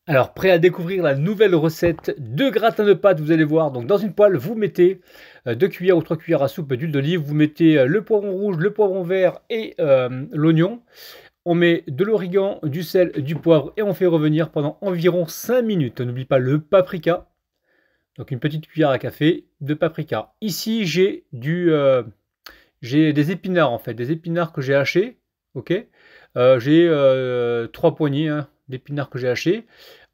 Alors, prêt à découvrir la nouvelle recette de gratin de pâtes, vous allez voir. Donc, dans une poêle, vous mettez 2 cuillères ou 3 cuillères à soupe d'huile d'olive. Vous mettez le poivron rouge, le poivron vert et l'oignon. On met de l'origan, du sel, du poivre et on fait revenir pendant environ 5 minutes. N'oublie pas le paprika. Donc, une petite cuillère à café de paprika. Ici, j'ai des épinards en fait, des épinards que j'ai hachés. Ok. J'ai 3 poignées d'épinards que j'ai hachés.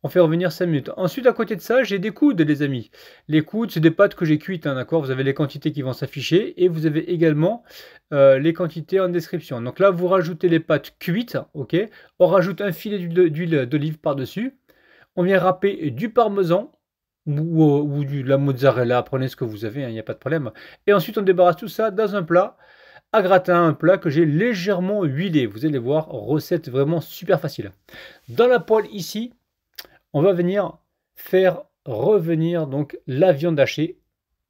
On fait revenir 5 minutes. Ensuite, à côté de ça, j'ai des coudes, les amis. Les coudes, c'est des pâtes que j'ai cuites, d'accord. Vous avez les quantités qui vont s'afficher et vous avez également les quantités en description. Donc là, vous rajoutez les pâtes cuites, ok. On rajoute un filet d'huile d'olive par-dessus. On vient râper du parmesan ou de la mozzarella, prenez ce que vous avez, il n'y a pas de problème. Et ensuite, on débarrasse tout ça dans un plat à gratin, un plat que j'ai légèrement huilé. Vous allez voir, recette vraiment super facile. Dans la poêle ici, on va venir faire revenir donc la viande hachée.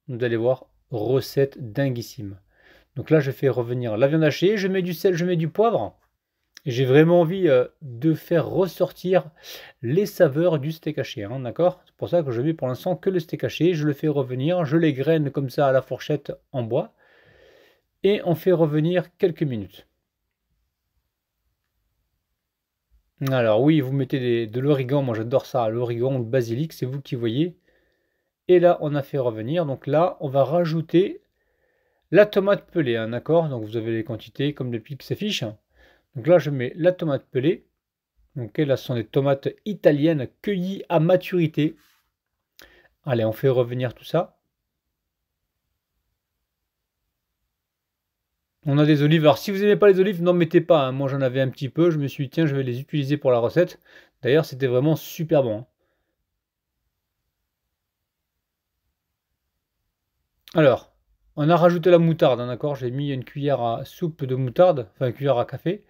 Vous allez voir, recette dinguissime. Donc là, je fais revenir la viande hachée, je mets du sel, je mets du poivre. J'ai vraiment envie de faire ressortir les saveurs du steak haché, d'accord? C'est pour ça que je mets pour l'instant que le steak haché. Je le fais revenir, je les graine comme ça à la fourchette en bois. Et on fait revenir quelques minutes. Alors oui, vous mettez de l'origan, moi j'adore ça, l'origan ou le basilic, c'est vous qui voyez. Et là, on a fait revenir. Donc là, on va rajouter la tomate pelée, d'accord? Donc vous avez les quantités comme depuis qui s'affiche. Donc là, je mets la tomate pelée. Ok, là, ce sont des tomates italiennes cueillies à maturité. Allez, on fait revenir tout ça. On a des olives. Alors, si vous n'aimez pas les olives, n'en mettez pas. Moi, j'en avais un petit peu. Je me suis dit, tiens, je vais les utiliser pour la recette. D'ailleurs, c'était vraiment super bon. Alors, on a rajouté la moutarde, d'accord? J'ai mis une cuillère à soupe de moutarde, enfin une cuillère à café.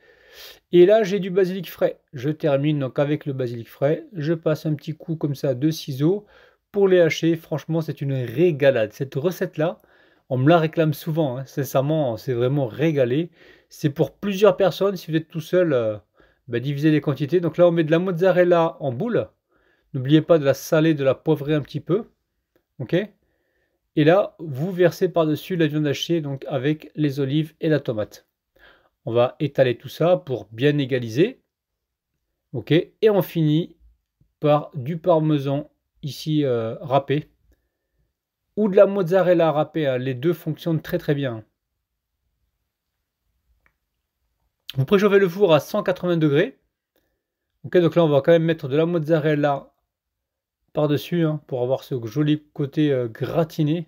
Et là, j'ai du basilic frais. Je termine donc avec le basilic frais. Je passe un petit coup comme ça de ciseaux pour les hacher. Franchement, c'est une régalade. Cette recette-là, on me la réclame souvent. Sincèrement, on s'est vraiment régalé. C'est pour plusieurs personnes. Si vous êtes tout seul, divisez les quantités. Donc là, on met de la mozzarella en boule. N'oubliez pas de la saler, de la poivrer un petit peu. Ok? Et là, vous versez par-dessus la viande hachée donc avec les olives et la tomate. On va étaler tout ça pour bien égaliser. Ok, et on finit par du parmesan ici râpé ou de la mozzarella râpée. Les deux fonctionnent très très bien. Vous préchauffez le four à 180 degrés. Ok, donc là on va quand même mettre de la mozzarella par-dessus pour avoir ce joli côté gratiné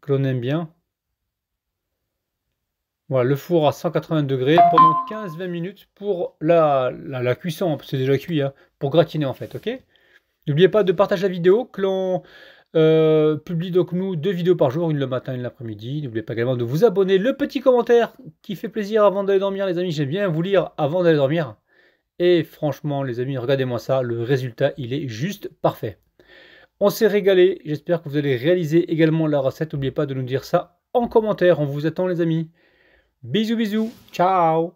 que l'on aime bien. Voilà, le four à 180 degrés pendant 15-20 minutes pour la cuisson, c'est déjà cuit, pour gratiner en fait, ok? N'oubliez pas de partager la vidéo, que l'on publie donc nous 2 vidéos par jour, une le matin et une l'après-midi. N'oubliez pas également de vous abonner, le petit commentaire qui fait plaisir avant d'aller dormir les amis, j'aime bien vous lire avant d'aller dormir. Et franchement les amis, regardez-moi ça, le résultat il est juste parfait. On s'est régalé, j'espère que vous allez réaliser également la recette, n'oubliez pas de nous dire ça en commentaire, on vous attend les amis. Bisous bisous, ciao.